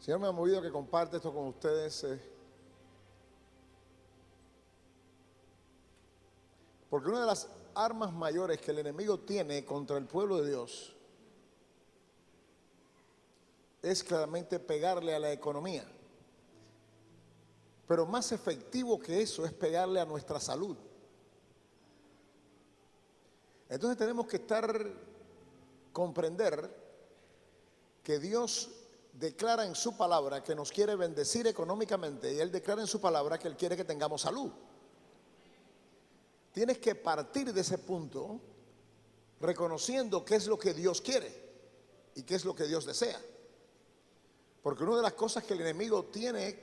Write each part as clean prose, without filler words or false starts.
Señor me ha movido a que comparte esto con ustedes, porque una de las armas mayores que el enemigo tiene contra el pueblo de Dios es claramente pegarle a la economía. Pero más efectivo que eso es pegarle a nuestra salud. Entonces tenemos que comprender que Dios declara en su palabra que nos quiere bendecir económicamente, y Él declara en su palabra que Él quiere que tengamos salud. Tienes que partir de ese punto reconociendo qué es lo que Dios quiere y qué es lo que Dios desea. Porque una de las cosas que el enemigo tiene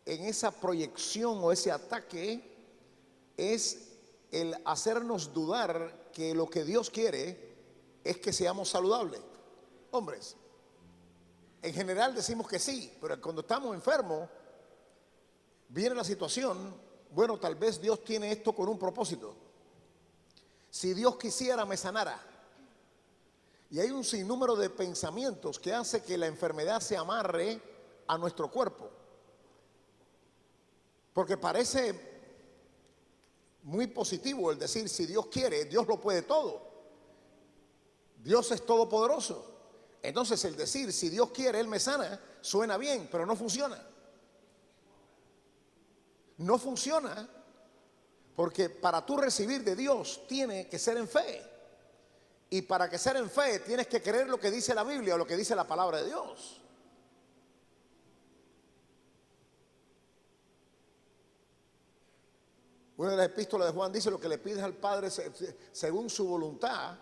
en esa proyección o ese ataque es el hacernos dudar que lo que Dios quiere es que seamos saludables. Hombres, en general decimos que sí, pero cuando estamos enfermos viene la situación, bueno, tal vez Dios tiene esto con un propósito. Si Dios quisiera me sanara. Y hay un sinnúmero de pensamientos que hace que la enfermedad se amarre a nuestro cuerpo. Porque parece muy positivo el decir, si Dios quiere, Dios lo puede todo. Dios es todopoderoso. Entonces el decir, si Dios quiere, Él me sana, suena bien, pero no funciona. No funciona porque para tú recibir de Dios tiene que ser en fe. Y para que ser en fe tienes que creer lo que dice la Biblia o lo que dice la palabra de Dios. Una de las epístolas de Juan dice: lo que le pides al Padre según su voluntad.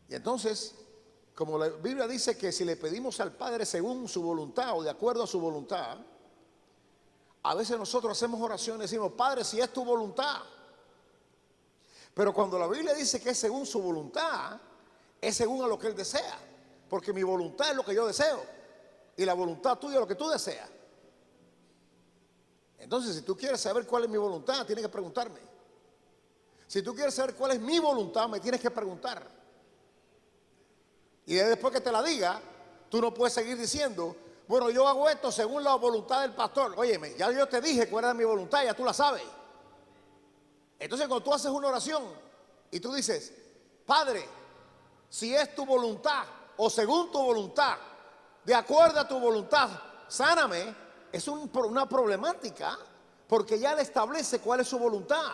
Y entonces, como la Biblia dice que si le pedimos al Padre según su voluntad o de acuerdo a su voluntad, a veces nosotros hacemos oraciones y decimos: Padre, si es tu voluntad. Pero cuando la Biblia dice que es según su voluntad, es según a lo que Él desea. Porque mi voluntad es lo que yo deseo y la voluntad tuya es lo que tú deseas. Entonces, si tú quieres saber cuál es mi voluntad, tienes que preguntarme. Si tú quieres saber cuál es mi voluntad, me tienes que preguntar. Y después que te la diga, tú no puedes seguir diciendo: bueno, yo hago esto según la voluntad del pastor. Óyeme, ya yo te dije cuál era mi voluntad, ya tú la sabes. Entonces cuando tú haces una oración y tú dices: Padre, si es tu voluntad o según tu voluntad, de acuerdo a tu voluntad, sáname, es una problemática, porque ya Él establece cuál es su voluntad.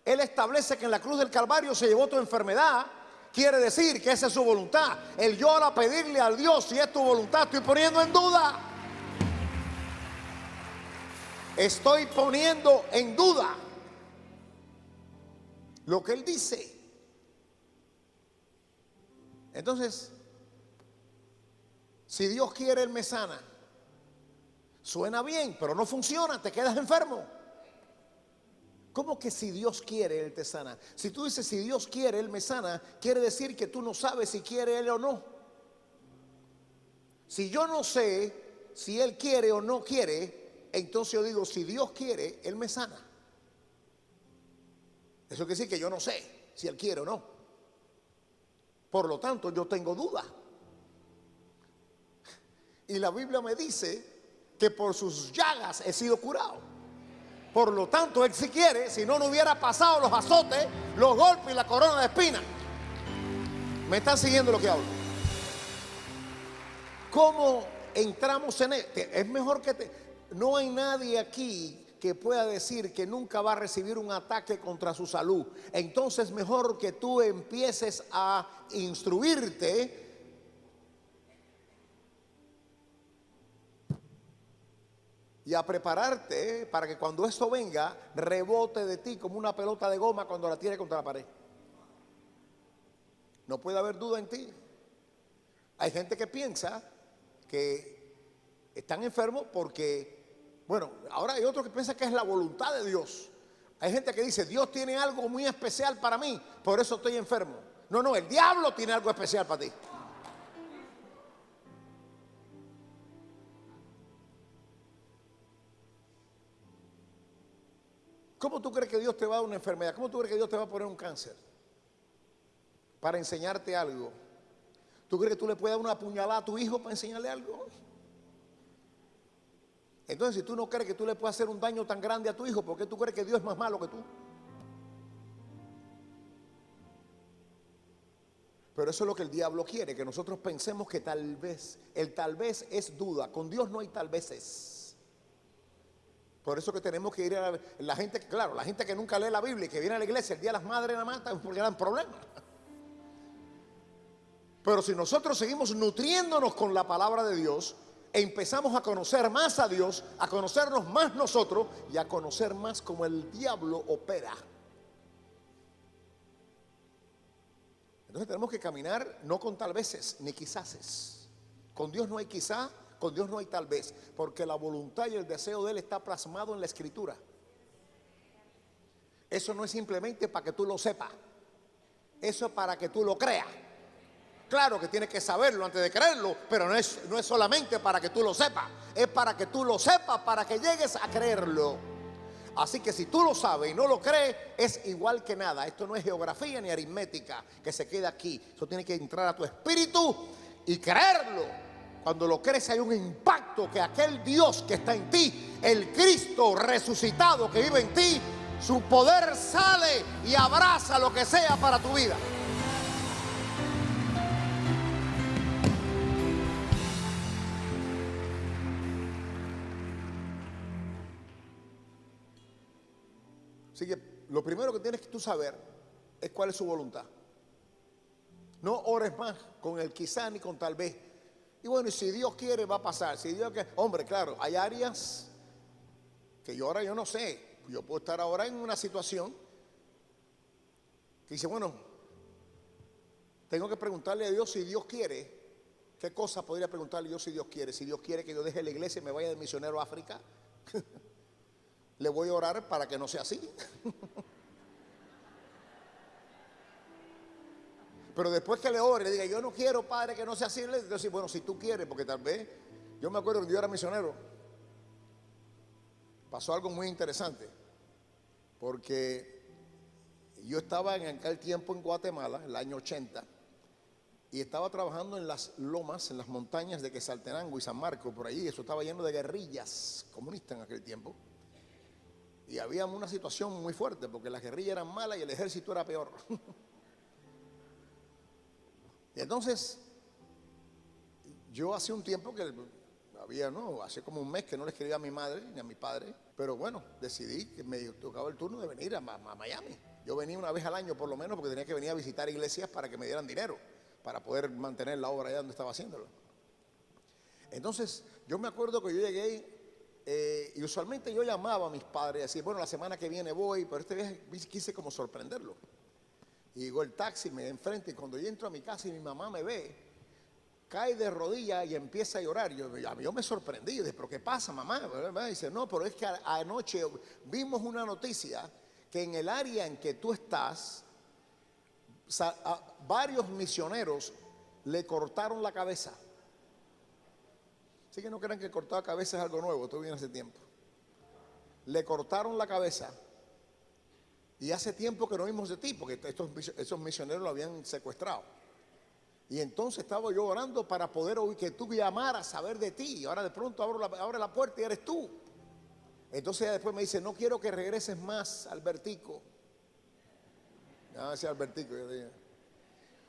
Él establece que en la cruz del Calvario se llevó tu enfermedad. Quiere decir que esa es su voluntad. El yo ahora pedirle al Dios si es tu voluntad, estoy poniendo en duda. Estoy poniendo en duda lo que Él dice. Entonces, si Dios quiere, Él me sana. Suena bien, pero no funciona, te quedas enfermo. ¿Cómo que si Dios quiere, Él te sana? Si tú dices si Dios quiere, Él me sana, quiere decir que tú no sabes si quiere Él o no. Si yo no sé si Él quiere o no quiere, entonces yo digo: si Dios quiere, Él me sana. Eso quiere decir que yo no sé si Él quiere o no. Por lo tanto, yo tengo duda. Y la Biblia me dice que por sus llagas he sido curado. Por lo tanto, Él si quiere, si no, no hubiera pasado los azotes, los golpes y la corona de espinas. ¿Me están siguiendo lo que hablo? ¿Cómo entramos en él? Es mejor que no hay nadie aquí que pueda decir que nunca va a recibir un ataque contra su salud. Entonces mejor que tú empieces a instruirte y a prepararte para que cuando esto venga, rebote de ti como una pelota de goma cuando la tire contra la pared. No puede haber duda en ti. Hay gente que piensa que están enfermos porque, bueno, ahora hay otros que piensan que es la voluntad de Dios. Hay gente que dice: Dios tiene algo muy especial para mí, por eso estoy enfermo. No, no, el diablo tiene algo especial para ti. ¿Cómo tú crees que Dios te va a dar una enfermedad? ¿Cómo tú crees que Dios te va a poner un cáncer? Para enseñarte algo. ¿Tú crees que tú le puedes dar una puñalada a tu hijo para enseñarle algo? Entonces, si tú no crees que tú le puedes hacer un daño tan grande a tu hijo, ¿por qué tú crees que Dios es más malo que tú? Pero eso es lo que el diablo quiere, que nosotros pensemos que tal vez, el tal vez es duda. Con Dios no hay tal veces. Por eso que tenemos que ir a la gente, claro, la gente que nunca lee la Biblia y que viene a la iglesia el día de las madres nada más, es un gran problema. Pero si nosotros seguimos nutriéndonos con la palabra de Dios, empezamos a conocer más a Dios, a conocernos más nosotros y a conocer más cómo el diablo opera. Entonces tenemos que caminar no con tal veces ni quizases. Con Dios no hay quizá, con Dios no hay tal vez, porque la voluntad y el deseo de Él está plasmado en la Escritura. Eso no es simplemente para que tú lo sepas, eso es para que tú lo creas. Claro que tienes que saberlo antes de creerlo, pero no es solamente para que tú lo sepas, es para que tú lo sepas, para que llegues a creerlo. Así que si tú lo sabes y no lo crees, es igual que nada. Esto no es geografía ni aritmética que se queda aquí. Eso tiene que entrar a tu espíritu y creerlo. Cuando lo crees hay un impacto que aquel Dios que está en ti, el Cristo resucitado que vive en ti, su poder sale y abraza lo que sea para tu vida. Así que lo primero que tienes que tú saber es cuál es su voluntad. No ores más con el quizá ni con tal vez. Y bueno, y si Dios quiere va a pasar. Si Dios quiere, hombre, claro, hay áreas que yo no sé. Yo puedo estar ahora en una situación que dice, bueno, tengo que preguntarle a Dios si Dios quiere. ¿Qué cosa podría preguntarle yo si Dios quiere? Si Dios quiere que yo deje la iglesia y me vaya de misionero a África. Le voy a orar para que no sea así. Pero después que le ore, le diga, yo no quiero, Padre, que no sea así. Le digo, bueno, si tú quieres, porque tal vez, yo me acuerdo que yo era misionero, pasó algo muy interesante, porque yo estaba en aquel tiempo en Guatemala, el año 80, y estaba trabajando en las lomas, en las montañas de Quetzaltenango y San Marcos, por ahí. Eso estaba lleno de guerrillas comunistas en aquel tiempo. Y había una situación muy fuerte porque las guerrillas eran malas y el ejército era peor. Y entonces, yo hace un tiempo que hace como un mes que no le escribía a mi madre ni a mi padre, pero bueno, decidí que me tocaba el turno de venir a Miami. Yo venía una vez al año por lo menos porque tenía que venir a visitar iglesias para que me dieran dinero, para poder mantener la obra allá donde estaba haciéndolo. Entonces, yo me acuerdo que yo llegué. Y usualmente yo llamaba a mis padres y decía, bueno, la semana que viene voy, pero este viaje quise como sorprenderlo. Y llegó el taxi, me da enfrente, y cuando yo entro a mi casa y mi mamá me ve, cae de rodillas y empieza a llorar. Yo me sorprendí, yo dije, ¿pero qué pasa, mamá? Y dice, no, pero es que anoche vimos una noticia que en el área en que tú estás, a varios misioneros le cortaron la cabeza. Así que no crean que cortar cabeza es algo nuevo, esto viene hace tiempo. Le cortaron la cabeza y hace tiempo que no vimos de ti, porque esos misioneros lo habían secuestrado. Y entonces estaba yo orando para poder oír que tú llamaras a saber de ti. Y ahora de pronto abre la puerta y eres tú. Entonces ella después me dice, no quiero que regreses más, Albertico. Ya decía Albertico, yo dije,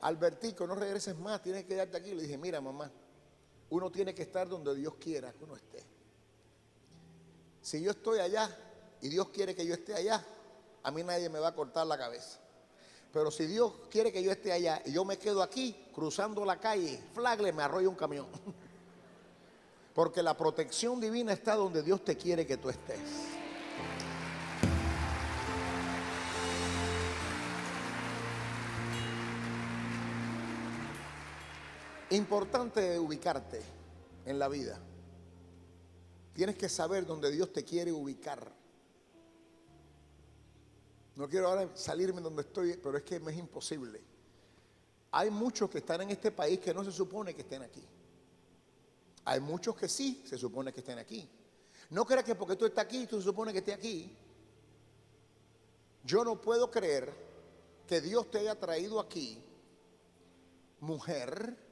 Albertico, no regreses más, tienes que quedarte aquí. Le dije, mira, mamá, uno tiene que estar donde Dios quiera que uno esté. Si yo estoy allá y Dios quiere que yo esté allá, a mí nadie me va a cortar la cabeza. Pero si Dios quiere que yo esté allá y yo me quedo aquí cruzando la calle, flagle, me arrolla un camión. Porque la protección divina está donde Dios te quiere que tú estés. Importante ubicarte en la vida. Tienes que saber dónde Dios te quiere ubicar. No quiero ahora salirme donde estoy, pero es que me es imposible. Hay muchos que están en este país que no se supone que estén aquí. Hay muchos que sí se supone que estén aquí. No creas que porque tú estás aquí, tú se supone que estés aquí. Yo no puedo creer que Dios te haya traído aquí, mujer,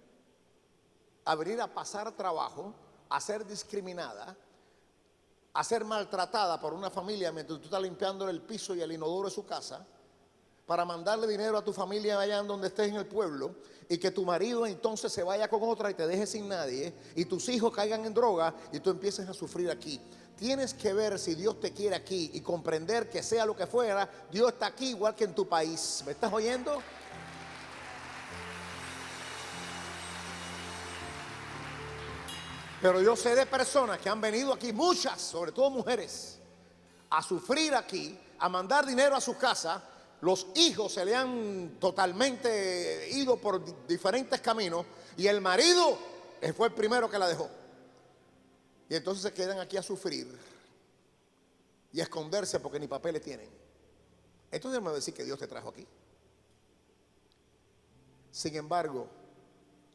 a venir a pasar trabajo, a ser discriminada, a ser maltratada por una familia mientras tú estás limpiando el piso y el inodoro de su casa, para mandarle dinero a tu familia allá en donde estés en el pueblo, y que tu marido entonces se vaya con otra y te deje sin nadie, y tus hijos caigan en droga y tú empieces a sufrir aquí. Tienes que ver si Dios te quiere aquí y comprender que sea lo que fuera, Dios está aquí igual que en tu país. ¿Me estás oyendo? Pero yo sé de personas que han venido aquí, muchas, sobre todo mujeres, a sufrir aquí, a mandar dinero a su casa. Los hijos se le han totalmente ido por diferentes caminos y el marido fue el primero que la dejó. Y entonces se quedan aquí a sufrir y a esconderse porque ni papeles tienen. Entonces me va a decir que Dios te trajo aquí. Sin embargo,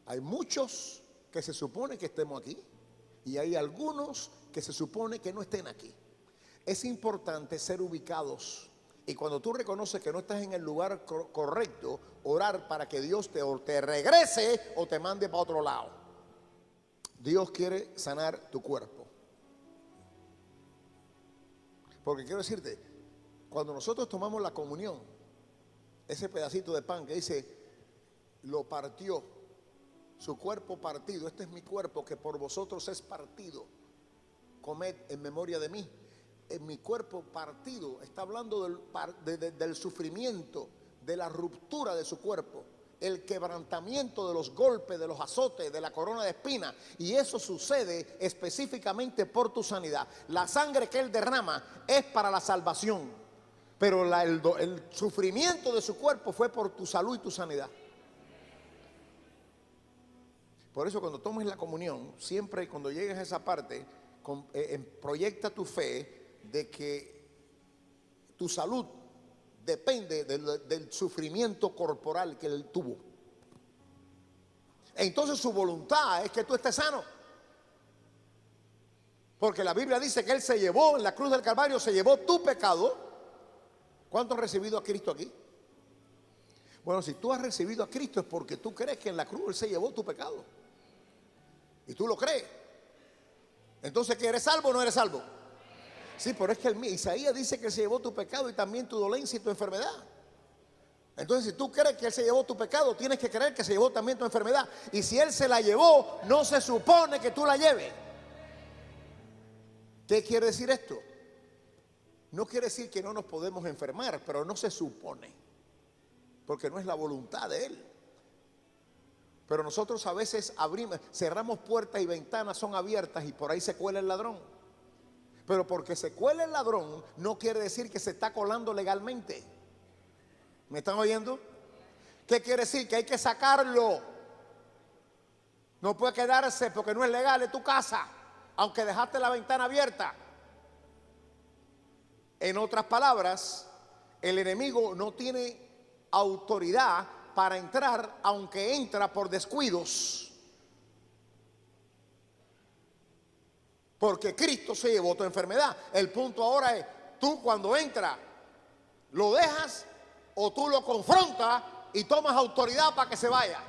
hay muchos que se supone que estemos aquí y hay algunos que se supone que no estén aquí. Es importante ser ubicados. Y cuando tú reconoces que no estás en el lugar correcto, orar para que Dios te regrese o te mande para otro lado. Dios quiere sanar tu cuerpo. Porque quiero decirte, cuando nosotros tomamos la comunión, ese pedacito de pan que dice, lo partió, su cuerpo partido, este es mi cuerpo que por vosotros es partido, comed en memoria de mí. En mi cuerpo partido, está hablando del sufrimiento, de la ruptura de su cuerpo, el quebrantamiento de los golpes, de los azotes, de la corona de espinas. Y eso sucede específicamente por tu sanidad. La sangre que Él derrama es para la salvación, pero el sufrimiento de su cuerpo fue por tu salud y tu sanidad. Por eso cuando tomes la comunión, siempre cuando llegues a esa parte, proyecta tu fe de que tu salud depende del sufrimiento corporal que Él tuvo. Entonces su voluntad es que tú estés sano. Porque la Biblia dice que Él se llevó en la cruz del Calvario, se llevó tu pecado. ¿Cuántos han recibido a Cristo aquí? Bueno, si tú has recibido a Cristo es porque tú crees que en la cruz Él se llevó tu pecado. Y tú lo crees. Entonces, ¿que eres salvo o no eres salvo? Sí, pero es que Isaías dice que se llevó tu pecado y también tu dolencia y tu enfermedad. Entonces, si tú crees que Él se llevó tu pecado, tienes que creer que se llevó también tu enfermedad. Y si Él se la llevó, no se supone que tú la lleves. ¿Qué quiere decir esto? No quiere decir que no nos podemos enfermar, pero no se supone, porque no es la voluntad de Él. Pero nosotros a veces cerramos puertas y ventanas, son abiertas y por ahí se cuela el ladrón. Pero porque se cuela el ladrón no quiere decir que se está colando legalmente. ¿Me están oyendo? ¿Qué quiere decir? Que hay que sacarlo. No puede quedarse porque no es legal en tu casa, aunque dejaste la ventana abierta. En otras palabras, el enemigo no tiene autoridad para entrar, aunque entra por descuidos. Porque Cristo se llevó tu enfermedad. El punto ahora es, tú cuando entras, ¿lo dejas o tú lo confrontas y tomas autoridad para que se vaya?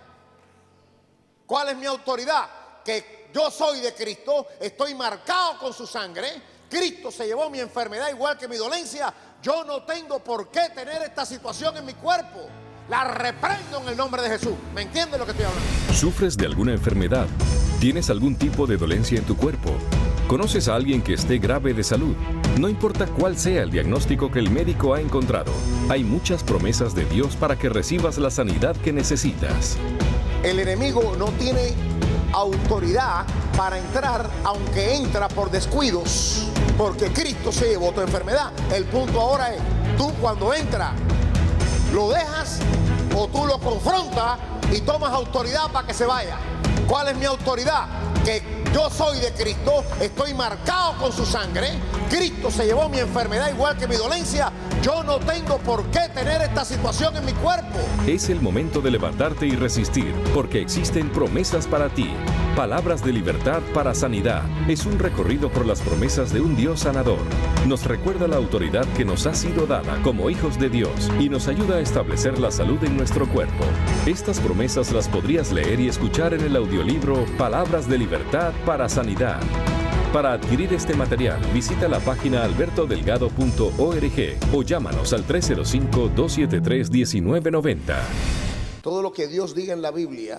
¿Cuál es mi autoridad? Que yo soy de Cristo, estoy marcado con su sangre. Cristo se llevó mi enfermedad igual que mi dolencia. Yo no tengo por qué tener esta situación en mi cuerpo. La reprendo en el nombre de Jesús. ¿Me entiendes lo que estoy hablando? ¿Sufres de alguna enfermedad? ¿Tienes algún tipo de dolencia en tu cuerpo? ¿Conoces a alguien que esté grave de salud? No importa cuál sea el diagnóstico que el médico ha encontrado, hay muchas promesas de Dios para que recibas la sanidad que necesitas. El enemigo no tiene autoridad para entrar, aunque entra por descuidos, porque Cristo se llevó tu enfermedad. El punto ahora es, tú cuando entras, ¿lo dejas o tú lo confrontas y tomas autoridad para que se vaya? ¿Cuál es mi autoridad? Que Yo soy de Cristo, estoy marcado con su sangre. Cristo se llevó mi enfermedad igual que mi dolencia. Yo no tengo por qué tener esta situación en mi cuerpo. Es el momento de levantarte y resistir, porque existen promesas para ti. Palabras de libertad para sanidad. Es un recorrido por las promesas de un Dios sanador. Nos recuerda la autoridad que nos ha sido dada como hijos de Dios y nos ayuda a establecer la salud en nuestro cuerpo. Estas promesas las podrías leer y escuchar en el audiolibro Palabras de libertad para sanidad. Para adquirir este material, visita la página albertodelgado.org o llámanos al 305-273-1990. Todo lo que Dios diga en la Biblia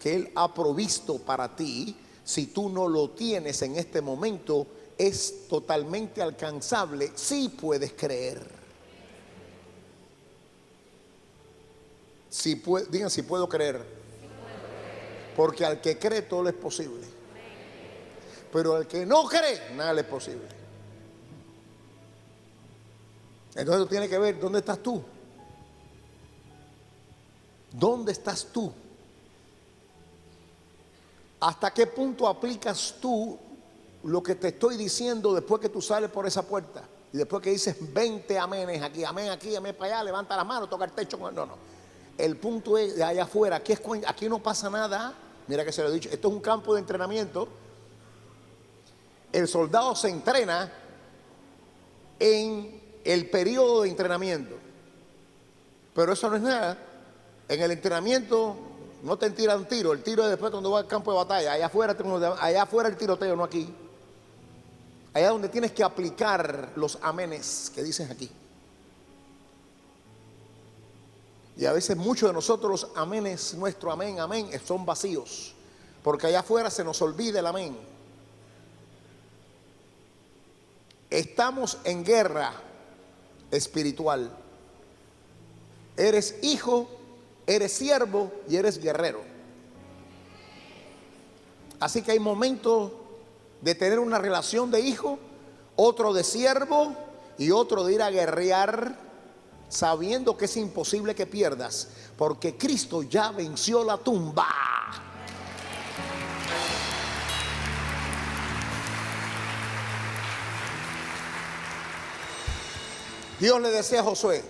que Él ha provisto para ti, si tú no lo tienes en este momento, es totalmente alcanzable si puedes creer. Digan si puedo creer. Porque al que cree todo le es posible. Pero al que no cree, nada le es posible. Entonces tú tienes que ver dónde estás tú. ¿Dónde estás tú? ¿Hasta qué punto aplicas tú lo que te estoy diciendo después que tú sales por esa puerta? Y después que dices 20 amenes aquí, amén para allá, levanta la mano, toca el techo. No. El punto es de allá afuera. Aquí no pasa nada. Mira que se lo he dicho. Esto es un campo de entrenamiento. El soldado se entrena en el periodo de entrenamiento. Pero eso no es nada. En el entrenamiento no te tiran tiro. El tiro es después cuando vas al campo de batalla. Allá afuera el tiroteo, no aquí. Allá donde tienes que aplicar los amenes que dicen aquí. Y a veces muchos de nosotros los amenes, nuestro amén, son vacíos. Porque allá afuera se nos olvida el amén. Estamos en guerra espiritual. Eres hijo, eres siervo y eres guerrero. Así que hay momentos de tener una relación de hijo, otro de siervo y otro de ir a guerrear, sabiendo que es imposible que pierdas, porque Cristo ya venció la tumba. Dios le decía a Josué: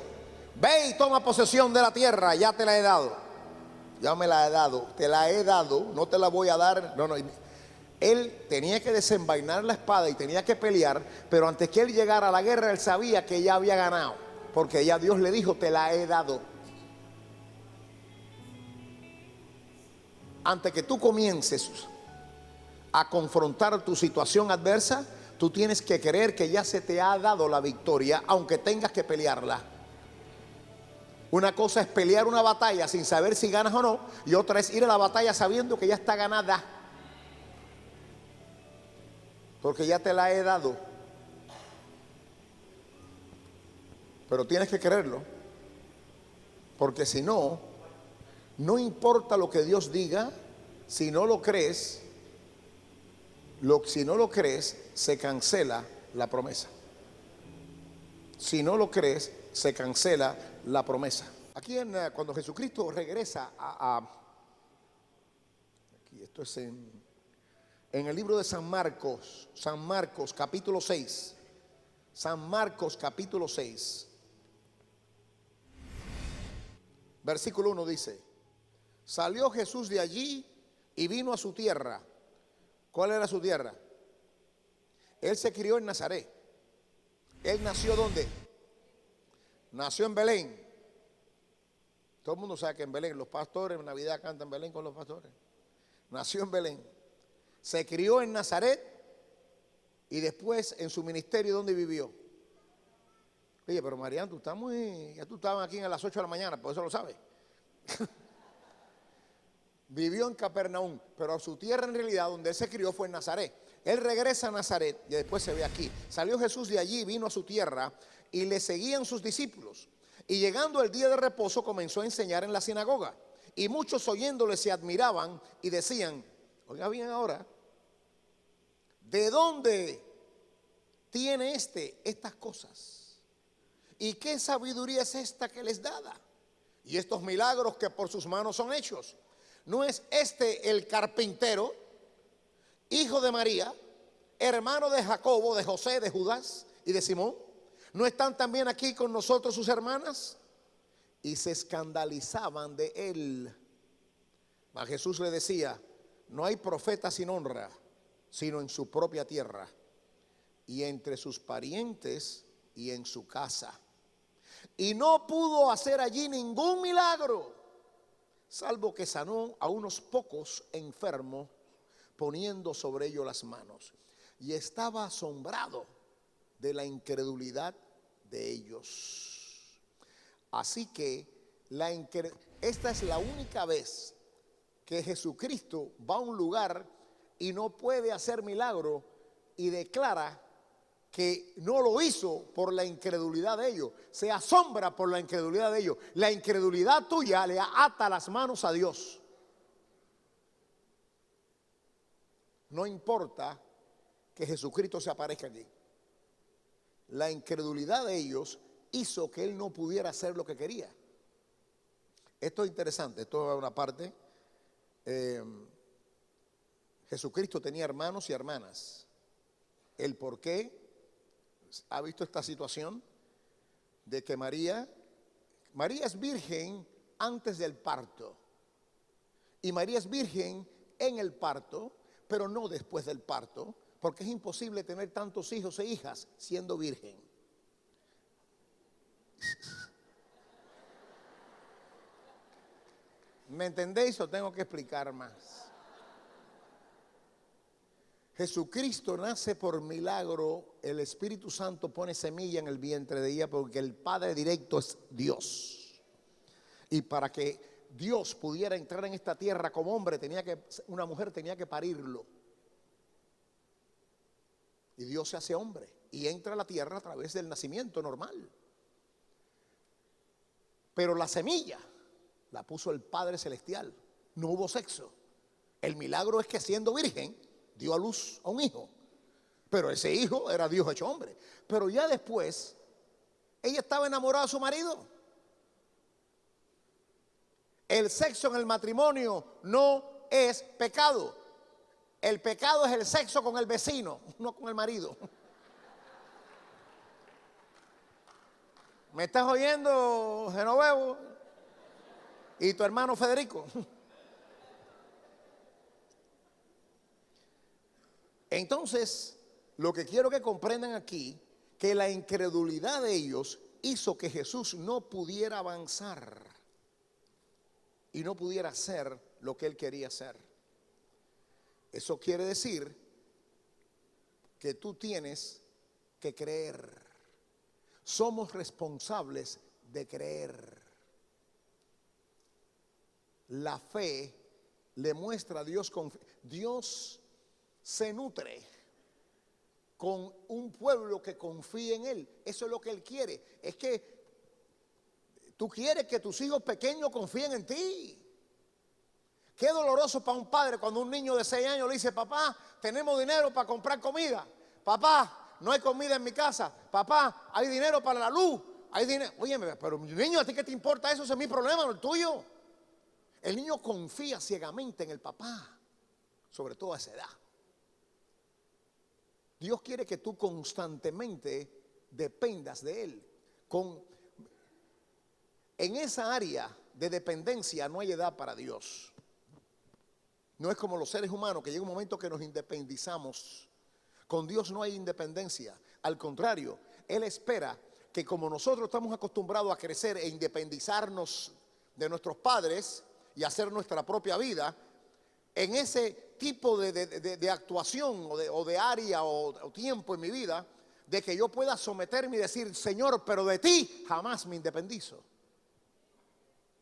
ve y toma posesión de la tierra, ya te la he dado. Ya me la he dado, te la he dado, no te la voy a dar. No. Él tenía que desenvainar la espada y tenía que pelear, pero antes que él llegara a la guerra, él sabía que ya había ganado, porque ya Dios le dijo: te la he dado. Antes que tú comiences a confrontar tu situación adversa, tú tienes que creer que ya se te ha dado la victoria, aunque tengas que pelearla. Una cosa es pelear una batalla sin saber si ganas o no, y otra es ir a la batalla sabiendo que ya está ganada, porque ya te la he dado. Pero tienes que creerlo, porque si no, no importa lo que Dios diga, si no lo crees, se cancela la promesa. Si no lo crees, se cancela la promesa. Aquí cuando Jesucristo regresa aquí, esto es en el libro de San Marcos capítulo 6. San Marcos capítulo 6. Versículo 1 dice: salió Jesús de allí y vino a su tierra. ¿Cuál era su tierra? Él se crió en Nazaret. ¿Él nació dónde? Nació en Belén. Todo el mundo sabe que en Belén, los pastores en Navidad cantan Belén con los pastores. Nació en Belén. Se crió en Nazaret y después en su ministerio, ¿dónde vivió? Oye, pero Mariano, ya tú estabas aquí a las 8 de la mañana, por eso lo sabes. Vivió en Capernaum, pero su tierra en realidad donde él se crió fue en Nazaret. Él regresa a Nazaret y después se ve aquí. Salió Jesús de allí, vino a su tierra y le seguían sus discípulos. Y llegando el día de reposo comenzó a enseñar en la sinagoga. Y muchos oyéndole se admiraban y decían: oiga bien ahora, ¿de dónde tiene estas cosas? ¿Y qué sabiduría es esta que les dada? Y estos milagros que por sus manos son hechos. ¿No es este el carpintero? hijo de María, hermano de Jacobo, de José, de Judas y de Simón? ¿No están también aquí con nosotros sus hermanas? Y se escandalizaban de él. Mas Jesús le decía: no hay profeta sin honra, sino en su propia tierra, y entre sus parientes, y en su casa. Y no pudo hacer allí ningún milagro, salvo que sanó a unos pocos enfermos, poniendo sobre ellos las manos. Y estaba asombrado de la incredulidad de ellos. Así que esta es la única vez que Jesucristo va a un lugar y no puede hacer milagro, y declara que no lo hizo por la incredulidad de ellos. Se asombra por la incredulidad de ellos. La incredulidad tuya le ata las manos a Dios. No importa que Jesucristo se aparezca allí. La incredulidad de ellos hizo que él no pudiera hacer lo que quería. Esto es interesante, esto es una parte. Jesucristo tenía hermanos y hermanas. El por qué ha visto esta situación de que María es virgen antes del parto, y María es virgen en el parto, pero no después del parto, porque es imposible tener tantos hijos e hijas siendo virgen. ¿Me entendéis o tengo que explicar más? Jesucristo nace por milagro. El Espíritu Santo pone semilla en el vientre de ella, porque el Padre directo es Dios. Y para que Dios pudiera entrar en esta tierra como hombre, una mujer tenía que parirlo. Y Dios se hace hombre y entra a la tierra a través del nacimiento normal. Pero la semilla la puso el Padre Celestial. No hubo sexo. El milagro es que, siendo virgen, dio a luz a un hijo. Pero ese hijo era Dios hecho hombre. Pero ya después, ella estaba enamorada de su marido. El sexo en el matrimonio no es pecado. El pecado es el sexo con el vecino, no con el marido. ¿Me estás oyendo, Genovevo? Y tu hermano Federico. Entonces, lo que quiero que comprendan aquí, que la incredulidad de ellos hizo que Jesús no pudiera avanzar y no pudiera hacer lo que él quería hacer. Eso quiere decir que tú tienes que creer. Somos responsables de creer. La fe le muestra a Dios. Dios se nutre con un pueblo que confíe en él. Eso es lo que él quiere. Es que tú quieres que tus hijos pequeños confíen en ti. Qué doloroso para un padre cuando un niño de 6 años le dice: papá, tenemos dinero para comprar comida. Papá, no hay comida en mi casa. Papá, hay dinero para la luz. Hay dinero. Óyeme, pero niño, ¿a ti qué te importa eso? Ese es mi problema, no el tuyo. El niño confía ciegamente en el papá, sobre todo a esa edad. Dios quiere que tú constantemente dependas de él. En esa área de dependencia no hay edad para Dios. No es como los seres humanos, que llega un momento que nos independizamos. Con Dios no hay independencia. Al contrario, él espera que, como nosotros estamos acostumbrados a crecer e independizarnos de nuestros padres y hacer nuestra propia vida, en ese tipo de actuación o de área o tiempo en mi vida, de que yo pueda someterme y decir: Señor, pero de ti jamás me independizo.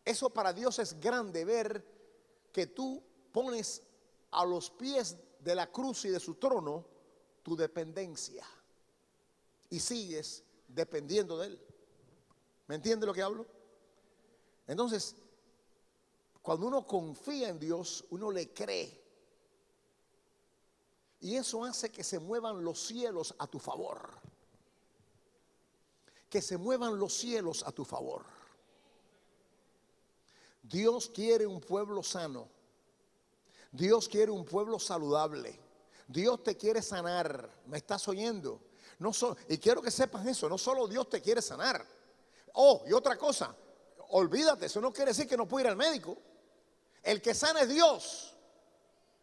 Eso para Dios es grande, ver que tú pones a los pies de la cruz y de su trono tu dependencia y sigues dependiendo de él. ¿Me entiende lo que hablo? Entonces, cuando uno confía en Dios, uno le cree, y eso hace que se muevan los cielos a tu favor. Que se muevan los cielos a tu favor. Dios quiere un pueblo sano. Dios quiere un pueblo saludable. Dios te quiere sanar. ¿Me estás oyendo? Y quiero que sepas eso, no solo Dios te quiere sanar. Oh, y otra cosa, olvídate, eso no quiere decir que no pueda ir al médico. El que sana es Dios.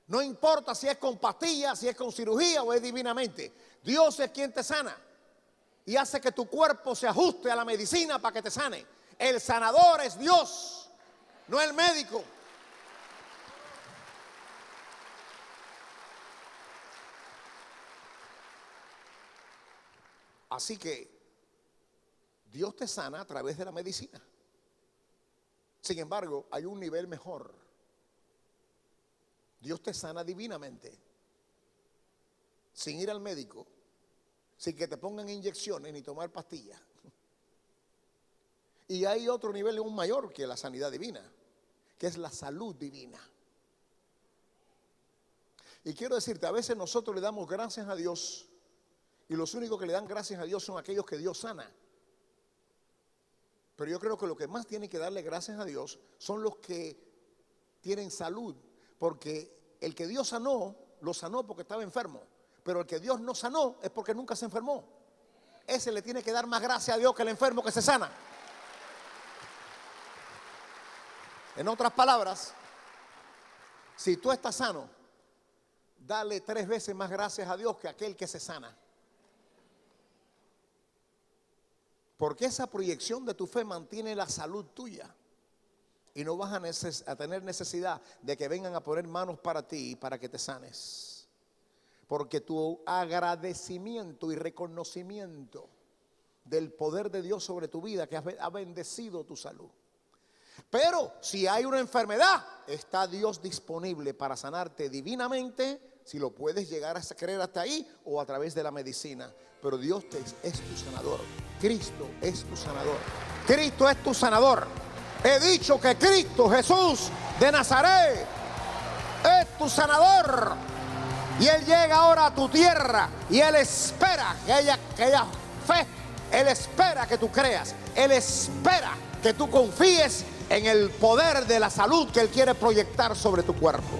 No importa si es con pastillas, si es con cirugía o es divinamente. Dios es quien te sana y hace que tu cuerpo se ajuste a la medicina para que te sane. El sanador es Dios, no el médico. Así que Dios te sana a través de la medicina. Sin embargo, hay un nivel mejor. Dios te sana divinamente, sin ir al médico, sin que te pongan inyecciones ni tomar pastillas. Y hay otro nivel aún mayor que la sanidad divina, que es la salud divina. Y quiero decirte, a veces nosotros le damos gracias a Dios y los únicos que le dan gracias a Dios son aquellos que Dios sana. Pero yo creo que lo que más tienen que darle gracias a Dios son los que tienen salud. Porque el que Dios sanó, lo sanó porque estaba enfermo. Pero el que Dios no sanó es porque nunca se enfermó. Ese le tiene que dar más gracias a Dios que el enfermo que se sana. En otras palabras, si tú estás sano, dale 3 veces más gracias a Dios que aquel que se sana. Porque esa proyección de tu fe mantiene la salud tuya. Y no vas a tener necesidad de que vengan a poner manos para ti para que te sanes. Porque tu agradecimiento y reconocimiento del poder de Dios sobre tu vida que ha bendecido tu salud. Pero si hay una enfermedad, está Dios disponible para sanarte divinamente, si lo puedes llegar a creer hasta ahí o a través de la medicina. Pero Dios es tu sanador. Cristo es tu sanador. Cristo es tu sanador. He dicho que Cristo Jesús de Nazaret es tu sanador. Y Él llega ahora a tu tierra y Él espera que haya fe. Él espera que tú creas. Él espera que tú confíes en el poder de la salud que Él quiere proyectar sobre tu cuerpo.